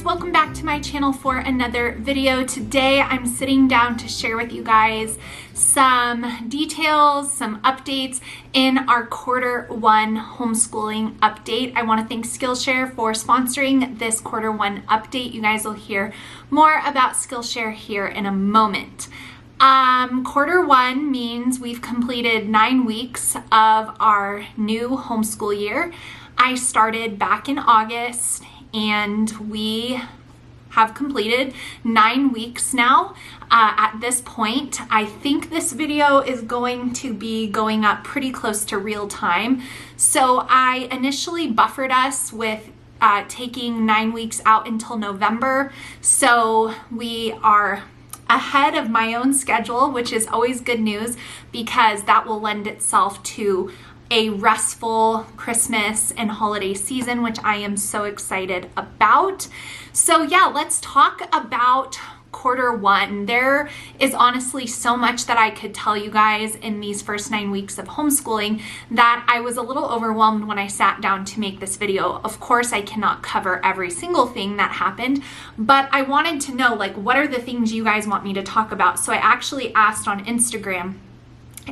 welcome back to my channel for another video. Today I'm sitting down to share with you guys some details, some updates in our Q1 homeschooling update. I want to thank Skillshare for sponsoring this Q1 update. You guys will hear more about Skillshare here in a moment. Q1 means we've completed 9 weeks of our new homeschool year. I started back in August and we have completed 9 weeks now. At this point, I think this video is going to be going up pretty close to real time. So I initially buffered us with taking 9 weeks out until November. So we are ahead of my own schedule, which is always good news because that will lend itself to a restful Christmas and holiday season, which I am so excited about. So yeah, let's talk about Q1. There is honestly so much that I could tell you guys in these first 9 weeks of homeschooling that I was a little overwhelmed when I sat down to make this video. Of course, I cannot cover every single thing that happened, but I wanted to know, like, what are the things you guys want me to talk about? So I actually asked on Instagram,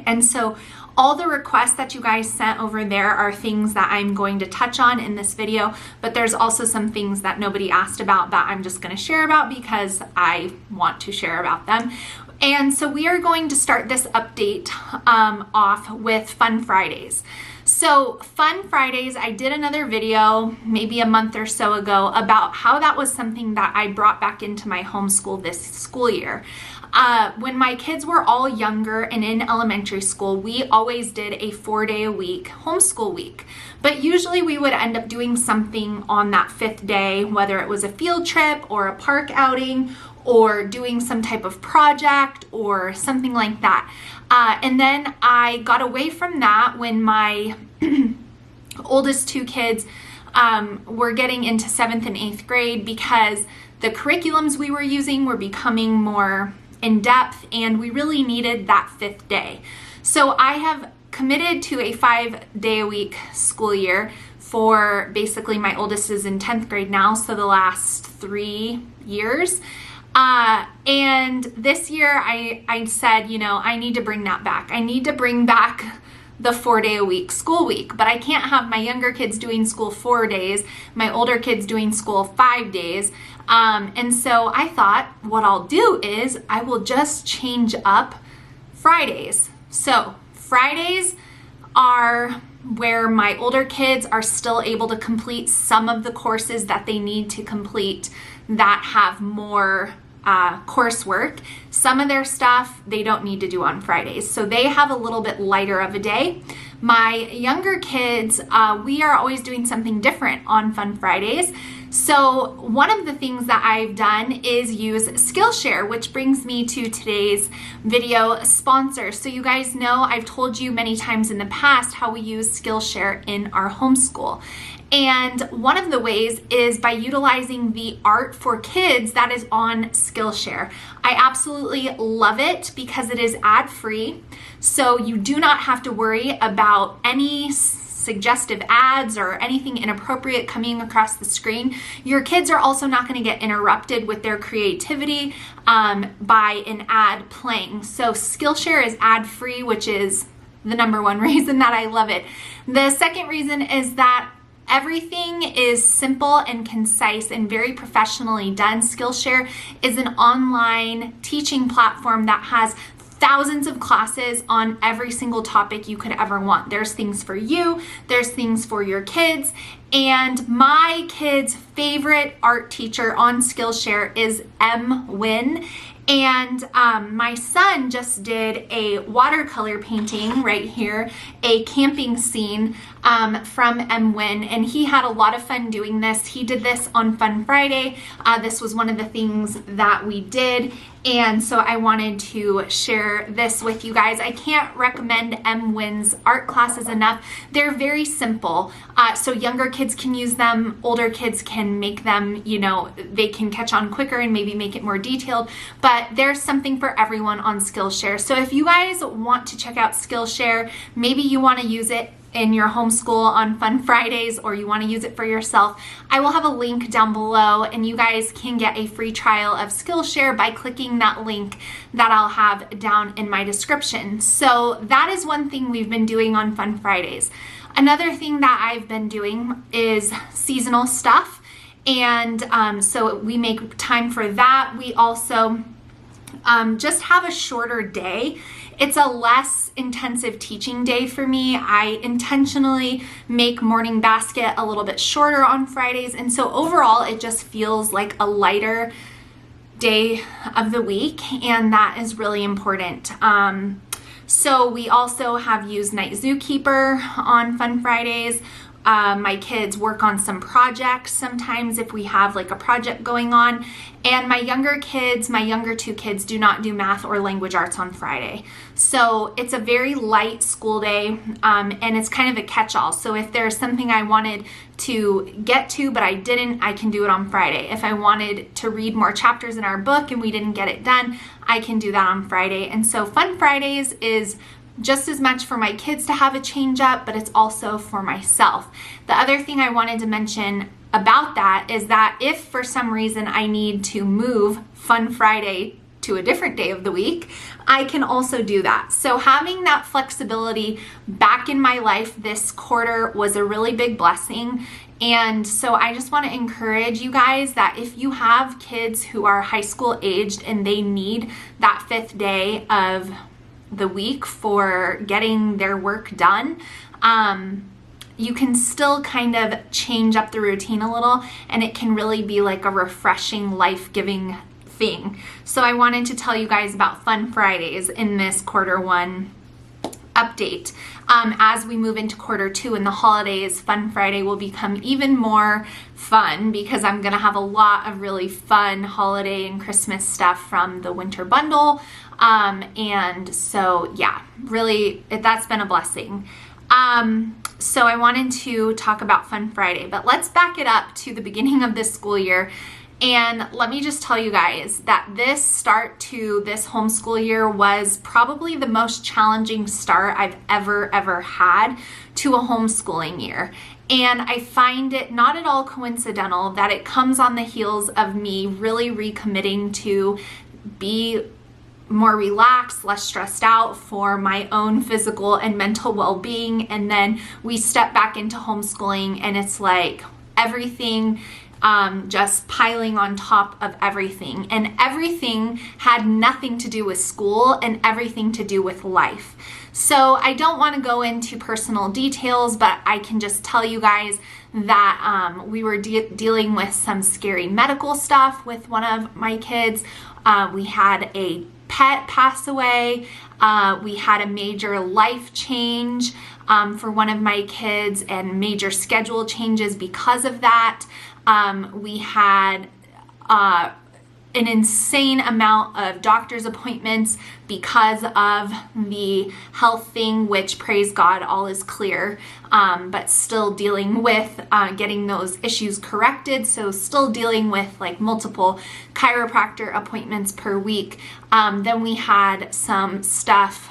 and so all the requests that you guys sent over there are things that I'm going to touch on in this video, but there's also some things that nobody asked about that I'm just going to share about because I want to share about them. And so we are going to start this update off with Fun Fridays. So Fun Fridays, I did another video maybe a month or so ago about how that was something that I brought back into my homeschool this school year. When my kids were all younger and in elementary school, we always did a 4-day-a-week homeschool week. But usually we would end up doing something on that 5th day, whether it was a field trip or a park outing or doing some type of project or something like that. And then I got away from that when my oldest 2 kids were getting into 7th and 8th grade because the curriculums we were using were becoming more in depth and we really needed that 5th day. So I have committed to a 5-day-a-week school year for basically my oldest is in 10th grade now, so the last 3 years. And this year I said, you know, I need to bring that back. I need to bring back the 4-day-a-week school week, but I can't have my younger kids doing school 4 days, my older kids doing school 5 days. And so I thought what I'll do is I will just change up Fridays. So Fridays are where my older kids are still able to complete some of the courses that they need to complete that have more coursework. Some of their stuff they don't need to do on Fridays, so they have a little bit lighter of a day. My younger kids, we are always doing something different on Fun Fridays. So one of the things that I've done is use Skillshare, which brings me to today's video sponsor. So you guys know I've told you many times in the past how we use Skillshare in our homeschool. And one of the ways is by utilizing the art for kids that is on Skillshare. I absolutely love it because it is ad-free, so you do not have to worry about any suggestive ads or anything inappropriate coming across the screen. Your kids are also not going to get interrupted with their creativity by an ad playing. So Skillshare is ad-free, which is the #1 reason that I love it. The second reason is that everything is simple and concise and very professionally done. Skillshare is an online teaching platform that has thousands of classes on every single topic you could ever want. There's things for you, there's things for your kids, and my kids' favorite art teacher on Skillshare is Win. And my son just did a watercolor painting right here, a camping scene from Win, and he had a lot of fun doing this. He did this on Fun Friday. This was one of the things that we did, and so I wanted to share this with you guys. I can't recommend Win's art classes enough. They're very simple, so younger kids can use them, older kids can make them, you know, they can catch on quicker and maybe make it more detailed, but there's something for everyone on Skillshare. So if you guys want to check out Skillshare, maybe you want to use it in your homeschool on Fun Fridays, or you want to use it for yourself, I will have a link down below, and you guys can get a free trial of Skillshare by clicking that link that I'll have down in my description. So that is one thing we've been doing on Fun Fridays. Another thing that I've been doing is seasonal stuff, and so we make time for that. We also just have a shorter day. It's a less intensive teaching day for me. I intentionally make morning basket a little bit shorter on Fridays, and so overall it just feels like a lighter day of the week, and that is really important. So we also have used Night Zookeeper on Fun Fridays. My kids work on some projects sometimes if we have like a project going on. And my younger two kids do not do math or language arts on Friday. So it's a very light school day, and it's kind of a catch-all. So if there's something I wanted to get to but I didn't, I can do it on Friday. If I wanted to read more chapters in our book and we didn't get it done, I can do that on Friday. And so Fun Fridays is just as much for my kids to have a change up, but it's also for myself. The other thing I wanted to mention about that is that if for some reason I need to move Fun Friday to a different day of the week, I can also do that. So having that flexibility back in my life this quarter was a really big blessing. And so I just want to encourage you guys that if you have kids who are high school aged and they need that 5th day of the week for getting their work done, you can still kind of change up the routine a little, and it can really be like a refreshing, life-giving thing. So I wanted to tell you guys about Fun Fridays in this quarter 1 update. As we move into quarter 2 and the holidays, Fun Friday will become even more fun because I'm gonna have a lot of really fun holiday and Christmas stuff from the winter bundle. And so yeah, really that's been a blessing. So I wanted to talk about Fun Friday, but let's back it up to the beginning of this school year. And let me just tell you guys that this start to this homeschool year was probably the most challenging start I've ever had to a homeschooling year. And I find it not at all coincidental that it comes on the heels of me really recommitting to be more relaxed, less stressed out for my own physical and mental well-being. And then we step back into homeschooling and it's like everything just piling on top of everything. And everything had nothing to do with school and everything to do with life. So I don't want to go into personal details, but I can just tell you guys that we were dealing with some scary medical stuff with one of my kids. We had a pet pass away. We had a major life change for one of my kids and major schedule changes because of that. We had an insane amount of doctor's appointments because of the health thing, which praise God, all is clear, but still dealing with getting those issues corrected. So still dealing with like multiple chiropractor appointments per week. Then we had some stuff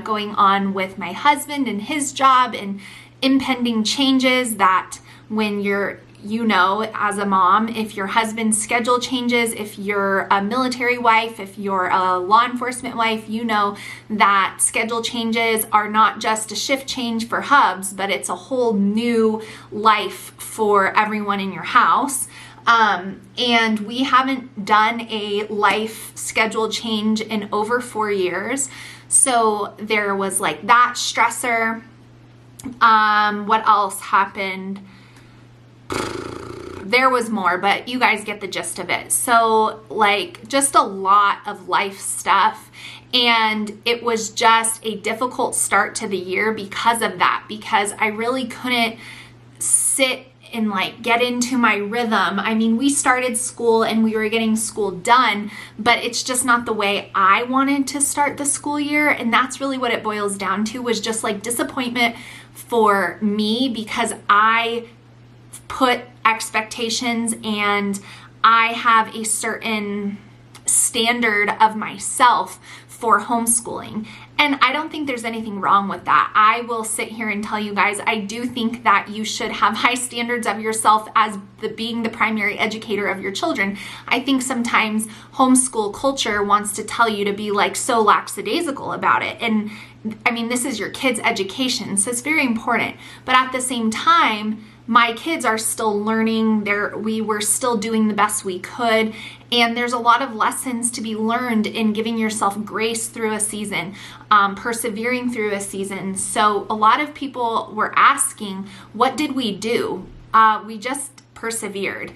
going on with my husband and his job and impending changes that when you're as a mom, if your husband's schedule changes, if you're a military wife, if you're a law enforcement wife, you know that schedule changes are not just a shift change for hubs, but it's a whole new life for everyone in your house. And we haven't done a life schedule change in over 4 years. So there was like that stressor. What else happened? There was more, but you guys get the gist of it. So like just a lot of life stuff. And it was just a difficult start to the year because of that, because I really couldn't sit and like get into my rhythm. I mean, we started school and we were getting school done, but it's just not the way I wanted to start the school year. And that's really what it boils down to, was just like disappointment for me because I put expectations and I have a certain standard of myself for homeschooling. And I don't think there's anything wrong with that. I will sit here and tell you guys, I do think that you should have high standards of yourself as being the primary educator of your children. I think sometimes homeschool culture wants to tell you to be like so lackadaisical about it. And I mean, this is your kids' education, so it's very important. But at the same time, my kids are still learning. We were still doing the best we could. And there's a lot of lessons to be learned in giving yourself grace through a season, persevering through a season. So a lot of people were asking, what did we do? We just persevered.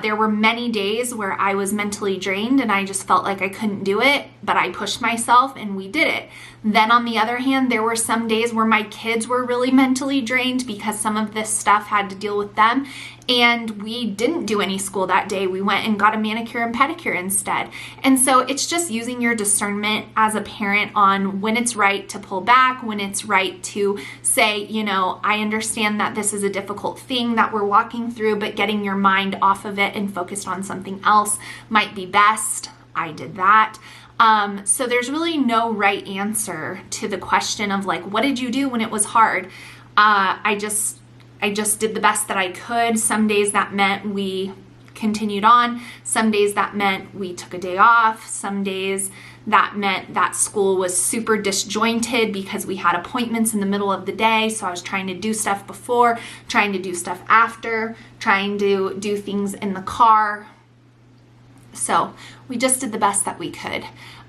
There were many days where I was mentally drained and I just felt like I couldn't do it, but I pushed myself and we did it. Then on the other hand, there were some days where my kids were really mentally drained because some of this stuff had to deal with them, and we didn't do any school that day. We went and got a manicure and pedicure instead. And so it's just using your discernment as a parent on when it's right to pull back, when it's right to say, you know, I understand that this is a difficult thing that we're walking through, but getting your mind off of it and focused on something else might be best. I did that. So there's really no right answer to the question of like, what did you do when it was hard? I just did the best that I could. Some days that meant we continued on. Some days that meant we took a day off. Some days that meant that school was super disjointed because we had appointments in the middle of the day. So I was trying to do stuff before, trying to do stuff after, trying to do things in the car. So we just did the best that we could.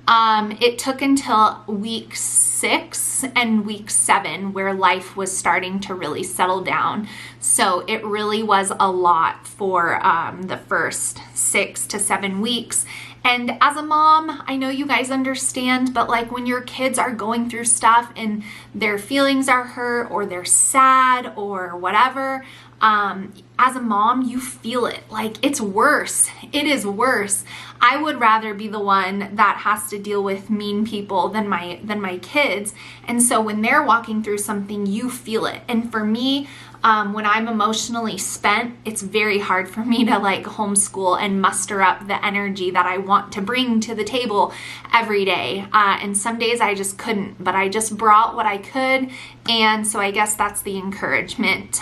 It took until week 6 and week 7 where life was starting to really settle down. So it really was a lot for the first 6 to 7 weeks. And as a mom, I know you guys understand, but like when your kids are going through stuff and their feelings are hurt or they're sad or whatever, as a mom, you feel it. Like it's worse. It is worse. I would rather be the one that has to deal with mean people than my kids. And so when they're walking through something, you feel it. And for me, when I'm emotionally spent, it's very hard for me to like homeschool and muster up the energy that I want to bring to the table every day. And some days I just couldn't, but I just brought what I could. And so I guess that's the encouragement.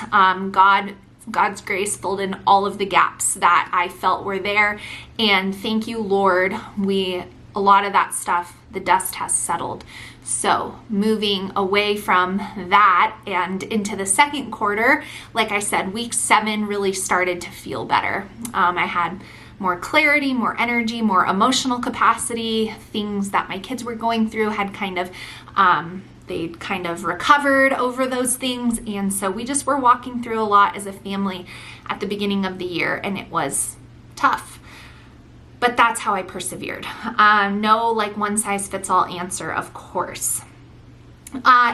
God's grace filled in all of the gaps that I felt were there. And thank you, Lord. A lot of that stuff, the dust has settled. So moving away from that and into the second quarter, like I said, week 7 really started to feel better. I had more clarity, more energy, more emotional capacity. Things that my kids were going through had they'd kind of recovered over those things. And so we just were walking through a lot as a family at the beginning of the year, and it was tough. But that's how I persevered. No like one size fits all answer, of course.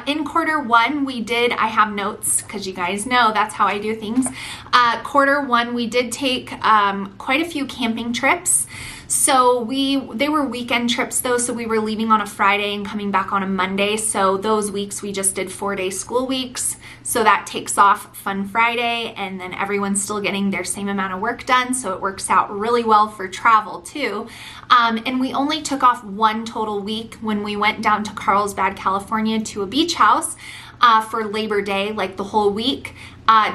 In quarter 1, I have notes because you guys know that's how I do things. Quarter 1, we did take quite a few camping trips. So they were weekend trips though, so we were leaving on a Friday and coming back on a Monday. So those weeks we just did 4-day school weeks. So that takes off Fun Friday, and then everyone's still getting their same amount of work done. So it works out really well for travel too. And we only took off 1 total week when we went down to Carlsbad, California to a beach house for Labor Day, like the whole week.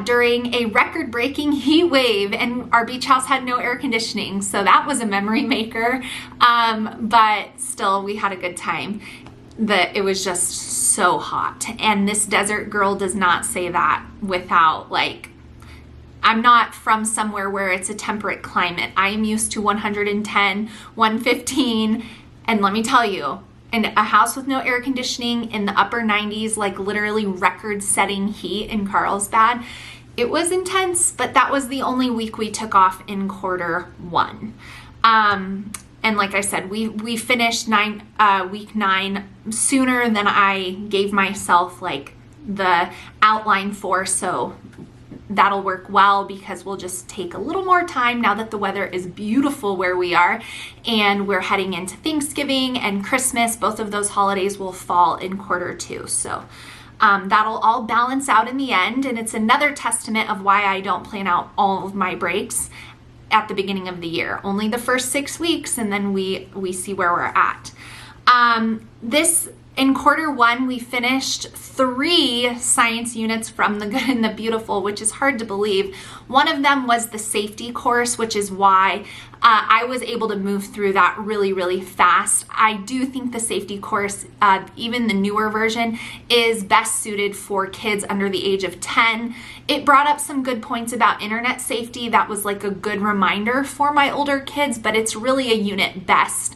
During a record-breaking heat wave, and our beach house had no air conditioning, so that was a memory maker, but still we had a good time. It was just so hot, and this desert girl does not say that without I'm not from somewhere where it's a temperate climate. I am used to 110, 115, and let me tell you, in a house with no air conditioning in the upper 90s, like literally record-setting heat in Carlsbad, it was intense, but that was the only week we took off in quarter 1. And like I said, we finished week 9 sooner than I gave myself like the outline for, so that'll work well because we'll just take a little more time now that the weather is beautiful where we are, and we're heading into Thanksgiving and Christmas. Both of those holidays will fall in quarter 2. So that'll all balance out in the end, and it's another testament of why I don't plan out all of my breaks at the beginning of the year. Only the first 6 weeks, and then we see where we're at. This In quarter one, we finished 3 science units from The Good and the Beautiful, which is hard to believe. One of them was the safety course, which is why I was able to move through that really, really fast. I do think the safety course, even the newer version, is best suited for kids under the age of 10. It brought up some good points about internet safety. That was like a good reminder for my older kids, but it's really a unit best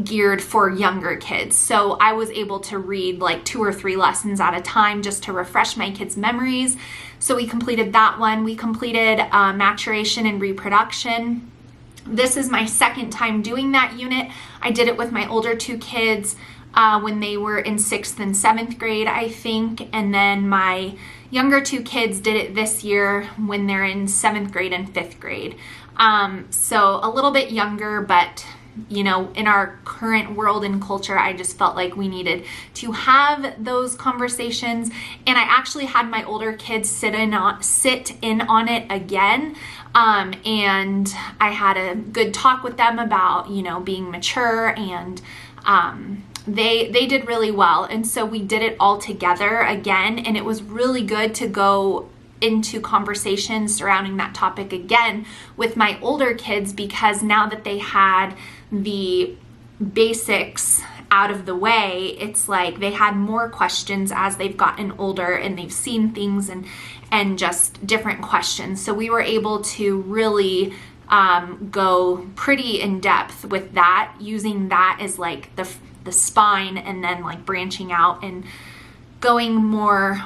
geared for younger kids. So I was able to read like 2 or 3 lessons at a time just to refresh my kids' memories. So we completed that one. We completed maturation and reproduction. This is my second time doing that unit. I did it with my older 2 kids when they were in 6th and 7th grade, I think. And then my younger 2 kids did it this year when they're in 7th grade and 5th grade. So a little bit younger, but you know, in our current world and culture, I just felt like we needed to have those conversations. And I actually had my older kids sit in on it again. And I had a good talk with them about, you know, being mature, and they did really well. And so we did it all together again, and it was really good to go into conversations surrounding that topic again with my older kids, because now that they had the basics out of the way, it's like they had more questions as they've gotten older and they've seen things and just different questions. So we were able to really go pretty in depth with that, using that as like the spine, and then like branching out and going more,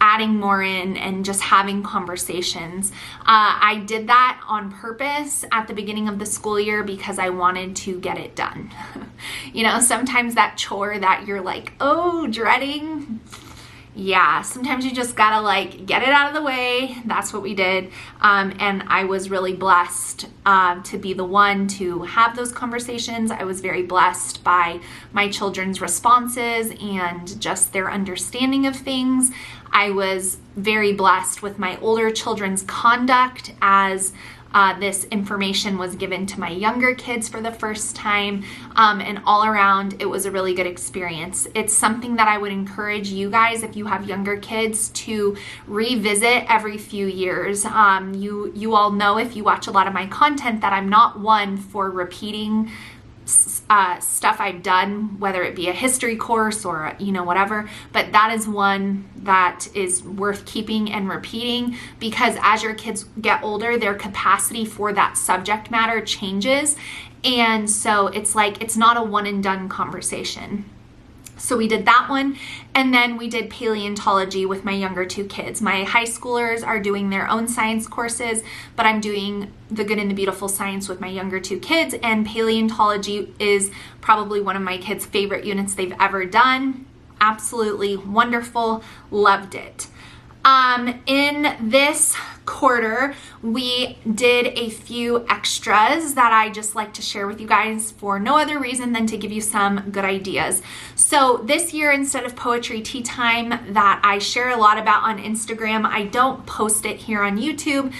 adding more in and just having conversations. I did that on purpose at the beginning of the school year because I wanted to get it done. You know, sometimes that chore that you're like, oh, dreading. Yeah, sometimes you just gotta like get it out of the way. That's what we did. And I was really blessed to be the one to have those conversations. I was very blessed by my children's responses and just their understanding of things. I was very blessed with my older children's conduct as this information was given to my younger kids for the first time, and all around it was a really good experience. It's something that I would encourage you guys, if you have younger kids, to revisit every few years. You all know, if you watch a lot of my content, that I'm not one for repeating stuff I've done, whether it be a history course or, you know, whatever, but that is one that is worth keeping and repeating, because as your kids get older, their capacity for that subject matter changes. And so it's like, it's not a one and done conversation. So we did that one, and then we did paleontology with my younger 2 kids. My high schoolers are doing their own science courses, but I'm doing the Good and the Beautiful science with my younger 2 kids, and paleontology is probably one of my kids' favorite units they've ever done. Absolutely wonderful, loved it. In this quarter, we did a few extras that I just like to share with you guys for no other reason than to give you some good ideas. So this year, instead of poetry tea time that I share a lot about on Instagram, I don't post it here on YouTube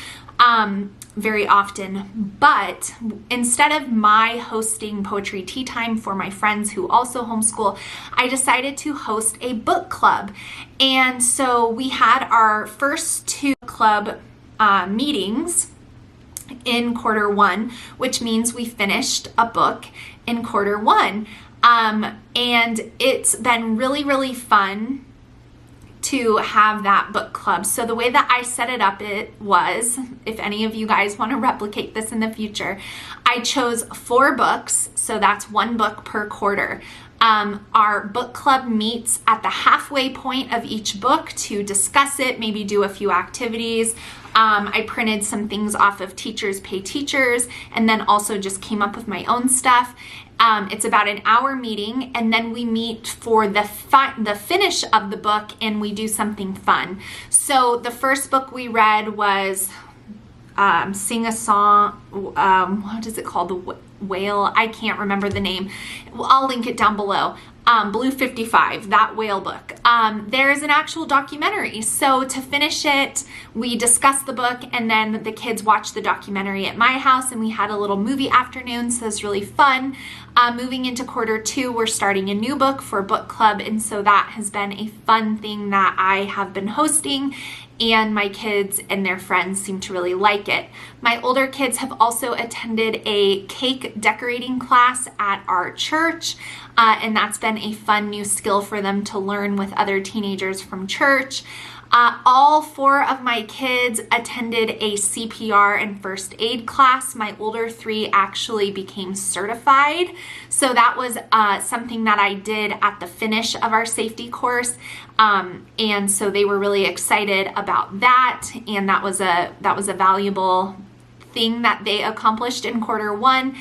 very often, but instead of my hosting poetry tea time for my friends who also homeschool, I decided to host a book club. And so we had our first 2 club meetings in quarter 1, which means we finished a book in quarter 1. And it's been really, really fun to have that book club. So the way that I set it up, it was, if any of you guys want to replicate this in the future, I chose 4 books. So that's 1 book per quarter. Our book club meets at the halfway point of each book to discuss it, maybe do a few activities. I printed some things off of Teachers Pay Teachers, and then also just came up with my own stuff. It's about an hour meeting, and then we meet for the finish of the book, and we do something fun. So the first book we read was Sing a Song, what is it called? The Whale, I can't remember the name. I'll link it down below. Blue 55, that whale book. There's an actual documentary. So to finish it, we discussed the book, and then the kids watched the documentary at my house, and we had a little movie afternoon, so it was really fun. Moving into Q2, we're starting a new book for book club, and so that has been a fun thing that I have been hosting, and my kids and their friends seem to really like it. My older kids have also attended a cake decorating class at our church, and that's been a fun new skill for them to learn with other teenagers from church. All 4 of my kids attended a CPR and first aid class. My older 3 actually became certified. So that was something that I did at the finish of our safety course. And so they were really excited about that. And that was a valuable thing that they accomplished in Q1.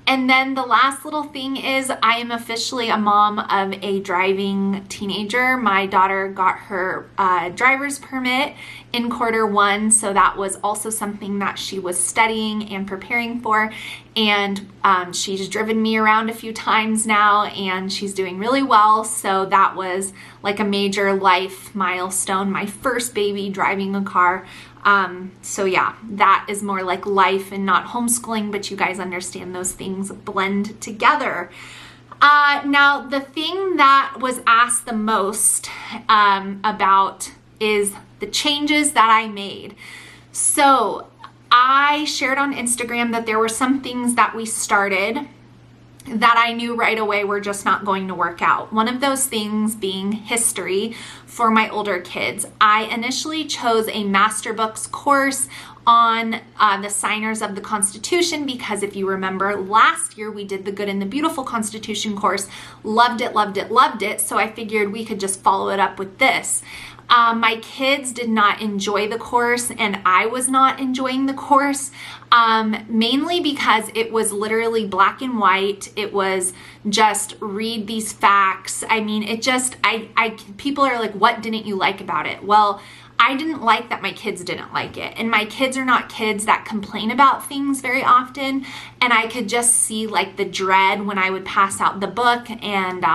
And then the last little thing is I am officially a mom of a driving teenager. My daughter got her driver's permit in Q1, so that was also something that she was studying and preparing for. And she's driven me around a few times now, and she's doing really well. So that was like a major life milestone, my first baby driving a car. So yeah, that is more like life and not homeschooling, but you guys understand those things blend together. Now, the thing that was asked the most about is the changes that I made. So I shared on Instagram that there were some things that we started that I knew right away were just not going to work out. One of those things being history for my older kids. I initially chose a Master Books course on the signers of the Constitution because if you remember last year we did the Good and the Beautiful Constitution course. Loved it, loved it, loved it. So I figured we could just follow it up with this. My kids did not enjoy the course, and I was not enjoying the course, mainly because it was literally black and white. It was just read these facts. I mean, it just, people are like, what didn't you like about it? Well, I didn't like that my kids didn't like it. And my kids are not kids that complain about things very often. And I could just see like the dread when I would pass out the book. And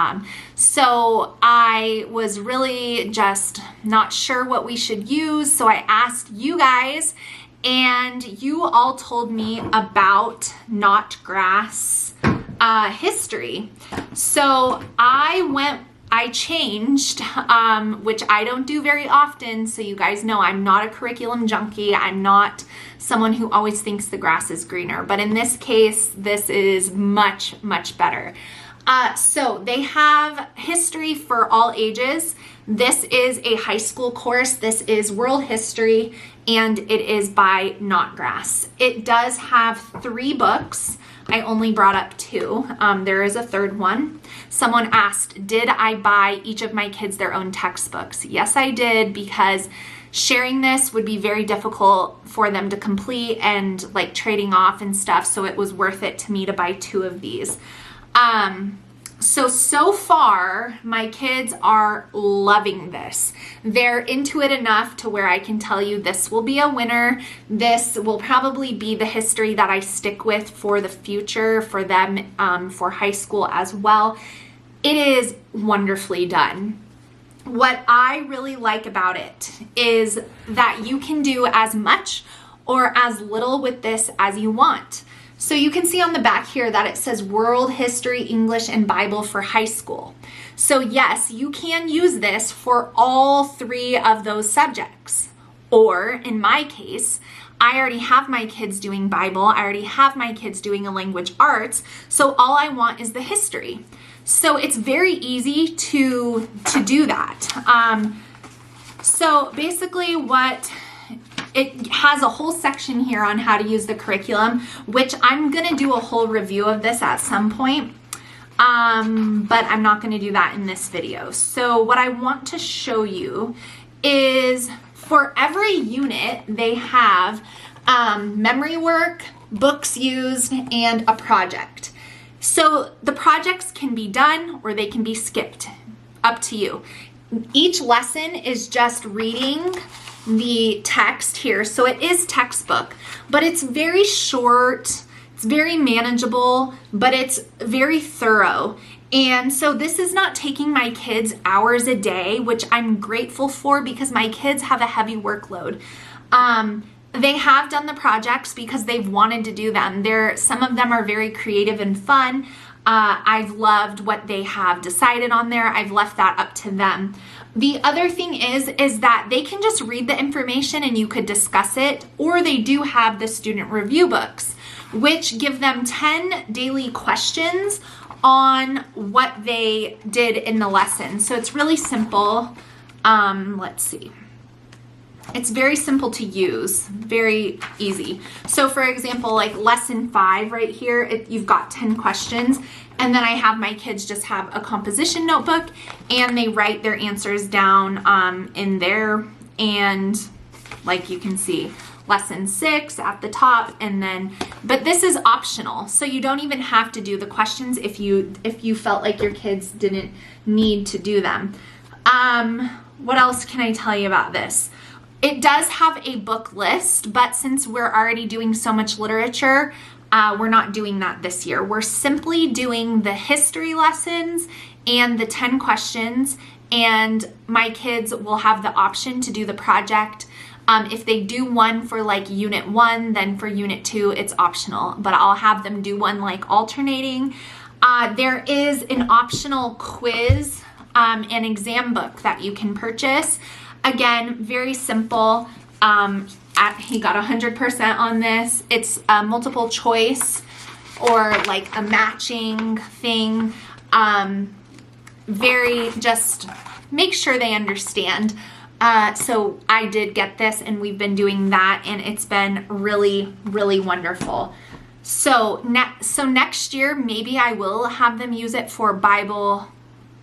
so I was really just not sure what we should use. So I asked you guys, and you all told me about Not Grass history. So I changed, which I don't do very often, so you guys know I'm not a curriculum junkie. I'm not someone who always thinks the grass is greener, but in this case, this is much, much better. So they have history for all ages. This is a high school course. This is world history, and it is by Not Grass. It does have 3 books. I only brought up 2. There is a 3rd one. Someone asked, did I buy each of my kids their own textbooks? Yes, I did, because sharing this would be very difficult for them to complete and like trading off and stuff. So it was worth it to me to buy 2 of these. So far, my kids are loving this. They're into it enough to where I can tell you this will be a winner. This will probably be the history that I stick with for the future for them, for high school as well. It is wonderfully done. What I really like about it is that you can do as much or as little with this as you want. So you can see on the back here that it says World History, English, and Bible for high school. So yes, you can use this for all 3 of those subjects. Or in my case, I already have my kids doing Bible. I already have my kids doing a language arts. So all I want is the history. So it's very easy to do that. So basically it has a whole section here on how to use the curriculum, which I'm going to do a whole review of this at some point, but I'm not going to do that in this video. So what I want to show you is for every unit, they have memory work, books used, and a project. So the projects can be done or they can be skipped, up to you. Each lesson is just reading the text here. So it is textbook, but it's very short, it's very manageable, but it's very thorough. And so this is not taking my kids hours a day, which I'm grateful for because my kids have a heavy workload. They have done the projects because they've wanted to do them. Some of them are very creative and fun. I've loved what they have decided on there. I've left that up to them. The other thing is that they can just read the information and you could discuss it, or they do have the student review books, which give them 10 daily questions on what they did in the lesson. So it's really simple. Let's see. It's very simple to use, very easy. So for example, like lesson 5 right here, you've got 10 questions, and then I have my kids just have a composition notebook and they write their answers down in there. And like you can see, lesson 6 at the top, and then, but this is optional. So you don't even have to do the questions if you felt like your kids didn't need to do them. What else can I tell you about this? It does have a book list, but since we're already doing so much literature, we're not doing that this year. We're simply doing the history lessons and the 10 questions, and my kids will have the option to do the project. If they do one for like unit 1, then for unit 2, it's optional, but I'll have them do one like alternating. There is an optional quiz and exam book that you can purchase. Again, very simple. He got 100% on this. It's a multiple choice or like a matching thing. Very just make sure they understand. So I did get this, and we've been doing that, and it's been really, really wonderful. So next year, maybe I will have them use it for Bible,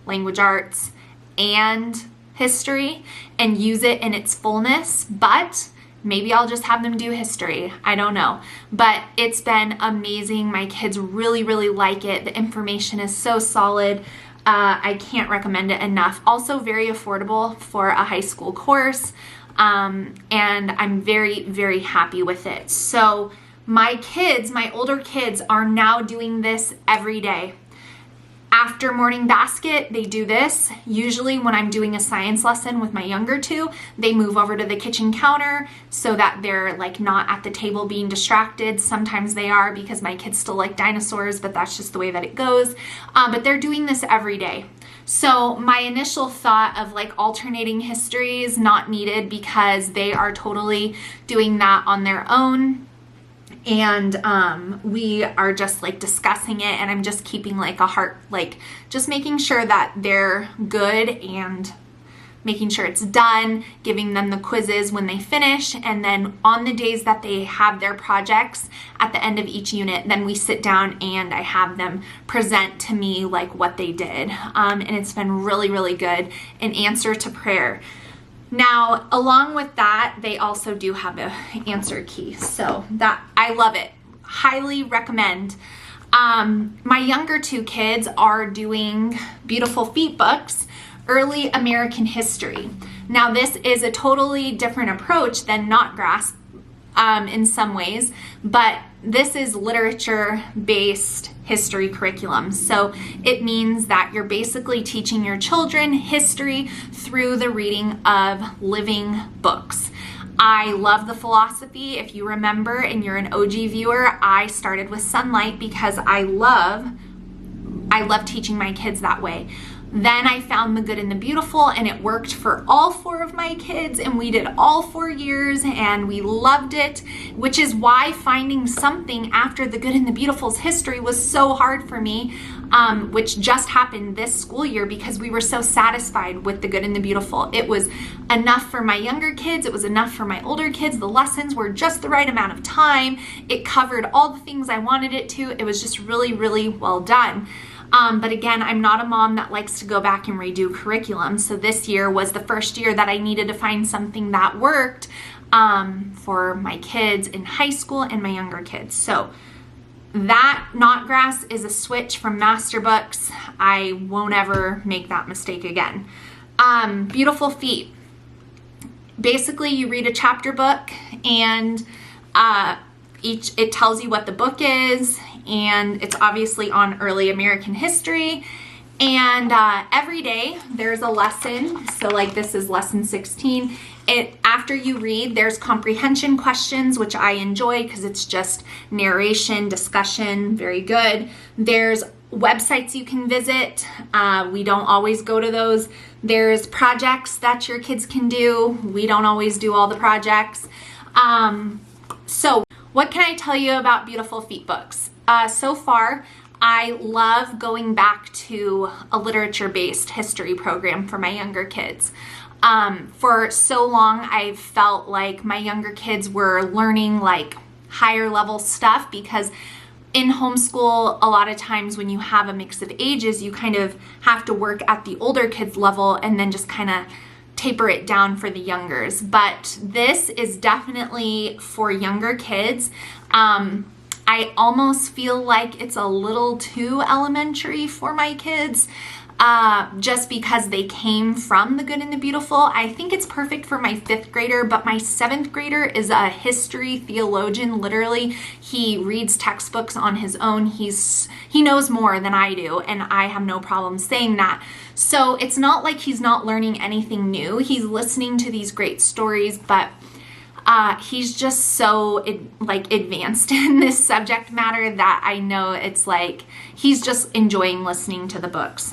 language arts, and history, and use it in its fullness, but maybe I'll just have them do history. I don't know, but it's been amazing. My kids really, really like it. The information is so solid. I can't recommend it enough. Also very affordable for a high school course, and I'm very, very happy with it. So my kids, my older kids, are now doing this every day. After morning basket, they do this. Usually when I'm doing a science lesson with my younger 2, they move over to the kitchen counter so that they're like not at the table being distracted. Sometimes they are because my kids still like dinosaurs, but that's just the way that it goes. But they're doing this every day. So my initial thought of like alternating history is not needed because they are totally doing that on their own. And we are just like discussing it, and I'm just keeping like a heart, like just making sure that they're good and making sure it's done, giving them the quizzes when they finish, and then on the days that they have their projects at the end of each unit, then we sit down and I have them present to me like what they did. And it's been really, really good. An answer to prayer. Now, along with that, they also do have an answer key. So that, I love it. Highly recommend. My younger 2 kids are doing Beautiful Feet books, Early American History. Now, this is a totally different approach than Knotgrass in some ways, but this is literature-based history curriculum. So it means that you're basically teaching your children history through the reading of living books. I love the philosophy. If you remember and you're an OG viewer, I started with Sunlight because I love teaching my kids that way. Then I found The Good and the Beautiful, and it worked for all 4 of my kids, and we did all 4 years, and we loved it, which is why finding something after The Good and the Beautiful's history was so hard for me, which just happened this school year because we were so satisfied with The Good and the Beautiful. It was enough for my younger kids. It was enough for my older kids. The lessons were just the right amount of time. It covered all the things I wanted it to. It was just really, really well done. But again, I'm not a mom that likes to go back and redo curriculum. So this year was the first year that I needed to find something that worked for my kids in high school and my younger kids. So that Knotgrass is a switch from Master Books. I won't ever make that mistake again. Beautiful Feet. Basically, you read a chapter book, and it tells you what the book is, and it's obviously on early American history. And every day there's a lesson. So like this is lesson 16, After you read, there's comprehension questions, which I enjoy because it's just narration, discussion, very good. There's websites you can visit. We don't always go to those. There's projects that your kids can do. We don't always do all the projects. So what can I tell you about Beautiful Feet books? So far, I love going back to a literature-based history program for my younger kids. For so long, I've felt like my younger kids were learning like higher level stuff because in homeschool, a lot of times when you have a mix of ages, you kind of have to work at the older kids level and then just kind of taper it down for the youngers. But this is definitely for younger kids. I almost feel like it's a little too elementary for my kids. Just because they came from The Good and the Beautiful. I think it's perfect for my 5th grader, but my 7th grader is a history theologian. Literally, he reads textbooks on his own. He knows more than I do, and I have no problem saying that. So it's not like he's not learning anything new. He's listening to these great stories, but he's just so advanced in this subject matter that I know it's like he's just enjoying listening to the books.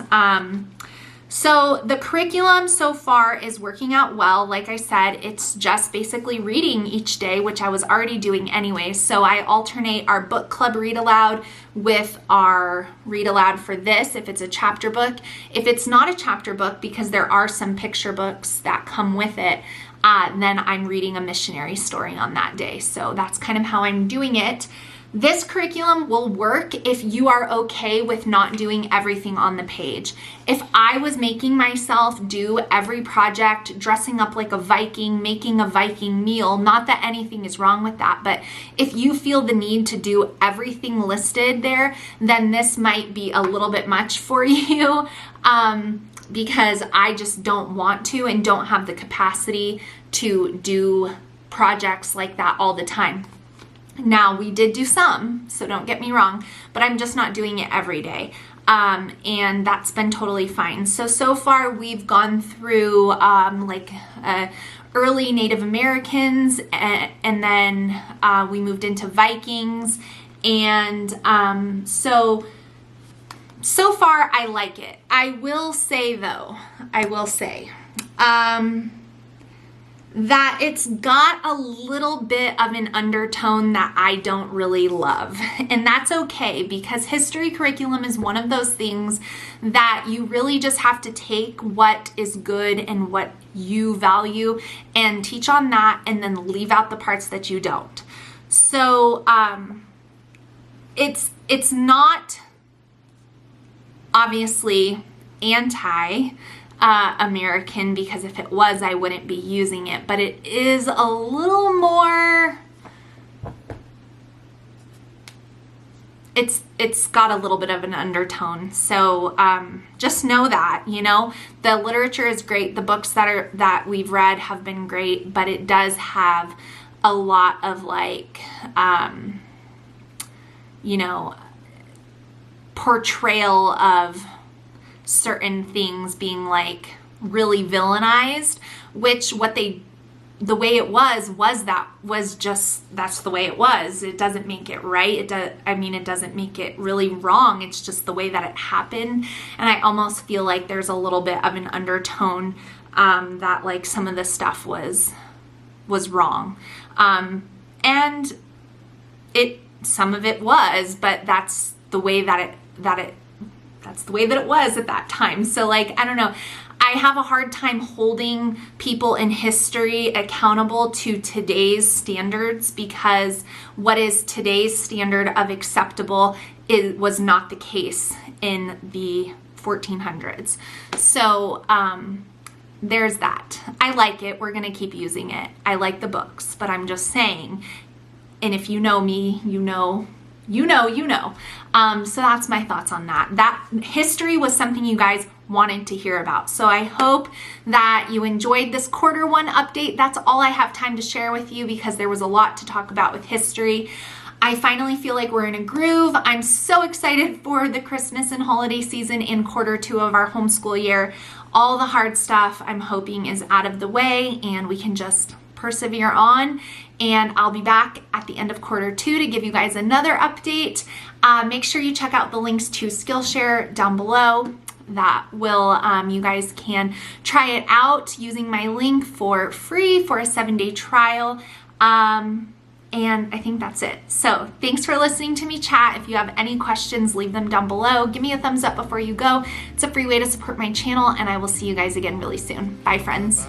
So the curriculum so far is working out well. Like I said, it's just basically reading each day, which I was already doing anyway. So I alternate our book club read aloud with our read aloud for this if it's a chapter book. If it's not a chapter book, because there are some picture books that come with it, then I'm reading a missionary story on that day. So that's kind of how I'm doing it. This curriculum will work if you are okay with not doing everything on the page. If I was making myself do every project, dressing up like a Viking, making a Viking meal, not that anything is wrong with that, but if you feel the need to do everything listed there, then this might be a little bit much for you. Because I just don't want to and don't have the capacity to do projects like that all the time. Now, we did do some, so don't get me wrong, but I'm just not doing it every day. And that's been totally fine. So far we've gone through early Native Americans, and then we moved into Vikings. And so far I like it. I will say though, that it's got a little bit of an undertone that I don't really love. And that's okay, because history curriculum is one of those things that you really just have to take what is good and what you value and teach on that, and then leave out the parts that you don't. So it's not obviously anti-American, because if it was, I wouldn't be using it, but it is a little more, it's got a little bit of an undertone. So just know that, the literature is great. The books that we've read have been great, but it does have a lot of portrayal of certain things being really villainized, which the way it was that's the way it was. It doesn't make it right. It doesn't make it really wrong. It's just the way that it happened. And I almost feel like there's a little bit of an undertone that some of the stuff was wrong. And some of it was, but that's the way that it was at that time. So I don't know. I have a hard time holding people in history accountable to today's standards, because what is today's standard of acceptable was not the case in the 1400s. So there's that. I like it. We're going to keep using it. I like the books, but I'm just saying, and if you know me, you know. So that's my thoughts on that. That history was something you guys wanted to hear about. So I hope that you enjoyed this Q1 update. That's all I have time to share with you, because there was a lot to talk about with history. I finally feel like we're in a groove. I'm so excited for the Christmas and holiday season in quarter 2 of our homeschool year. All the hard stuff I'm hoping is out of the way and we can just persevere on. And I'll be back at the end of quarter 2 to give you guys another update. Make sure you check out the links to Skillshare down below. That will, you guys can try it out using my link for free for a 7-day trial. And I think that's it. So thanks for listening to me chat. If you have any questions, leave them down below. Give me a thumbs up before you go. It's a free way to support my channel, and I will see you guys again really soon. Bye, friends.